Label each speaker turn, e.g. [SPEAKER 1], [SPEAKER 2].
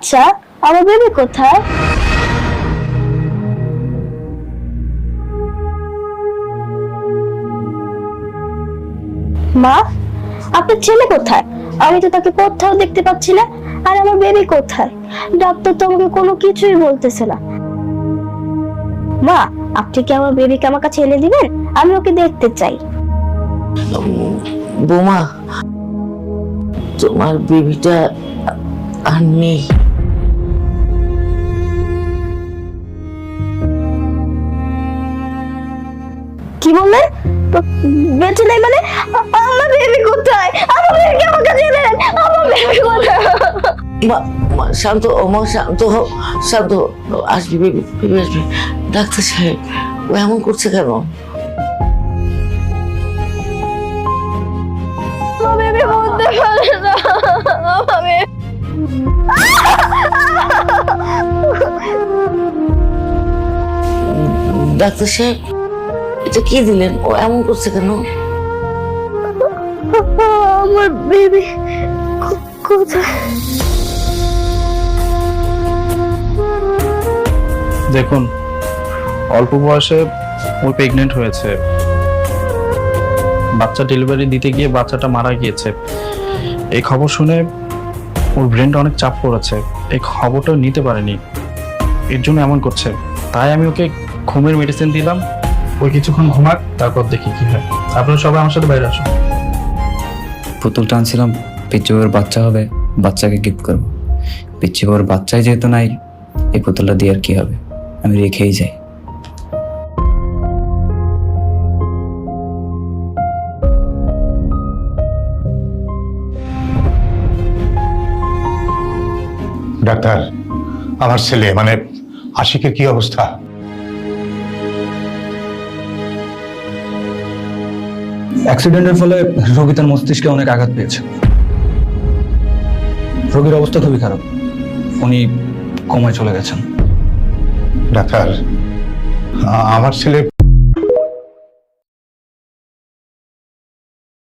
[SPEAKER 1] আচ্ছা, আমার বেবি কোথায়? মা, আপনার ছেলে কোথায়? আমি তো তাকে কোথাও দেখতে পাচ্ছি না। আর আমার বেবি কোথায়? ডাক্তার তো আমাকে কোনো কিছুই বলতেছে না। মা, আপনি কি আমার বেবিকে আমার কাছে এনে দিবেন? আমি ওকে দেখতে চাই।
[SPEAKER 2] বৌমা, তোমার বেবিটা আর নেই।
[SPEAKER 1] কি বললেন? বেঁচে নাই মানে? আমার বেবি কোথায়? আমার বেবিকে আমার কাছে এনে দেন। আমার বেবি কোথায়?
[SPEAKER 2] মা শান্ত হও, মা শান্ত হও, শান্ত হও। আসবি বেবি, বেবি আসবি। ডাক্তার সাহেব, ও এমন করছে কেন?
[SPEAKER 1] আমার বেবি বলতে পারে না। আমার বেবি
[SPEAKER 2] ডাক্তার সাহেব, এটা কি দিলেন? ও এমন করছে কেন?
[SPEAKER 1] আমার বেবি কোথায়?
[SPEAKER 3] দেখুন, অল্প বয়সে ও প্রেগনেন্ট হয়েছে। বাচ্চা ডেলিভারি দিতে গিয়ে বাচ্চাটা মারা গিয়েছে। এই খবর শুনে ওর ব্রেনটা অনেক চাপ পড়েছে। এই খবরটা নিতে পারেনি, এর জন্য এমন করছে। তাই আমি ওকে ঘুমের মেডিসিন দিলাম। ওই কিছুক্ষণ ঘুমাক, তারপর দেখি কি হয়। আপনারা সবাই আমার সাথে বাইরে আসুন।
[SPEAKER 4] পুতুল টানছিলাম, পিচ্চি বউয়ের বাচ্চা হবে, বাচ্চাকে গিফট করবো। পিচ্চি বউয়ের বাচ্চাই যেহেতু নাই, এই পুতুলটা দিয়ে আর কি হবে, আমি রেখেই যাই।
[SPEAKER 5] ডাক্তার, আমার ছেলে মানে আশিকের কি অবস্থা?
[SPEAKER 6] অ্যাক্সিডেন্টের ফলে রোগী তার মস্তিষ্কে অনেক আঘাত পেয়েছে। রোগীর অবস্থা খুবই খারাপ, উনি কোমায় চলে গেছেন।
[SPEAKER 5] ডাক্তার, আমার ছেলে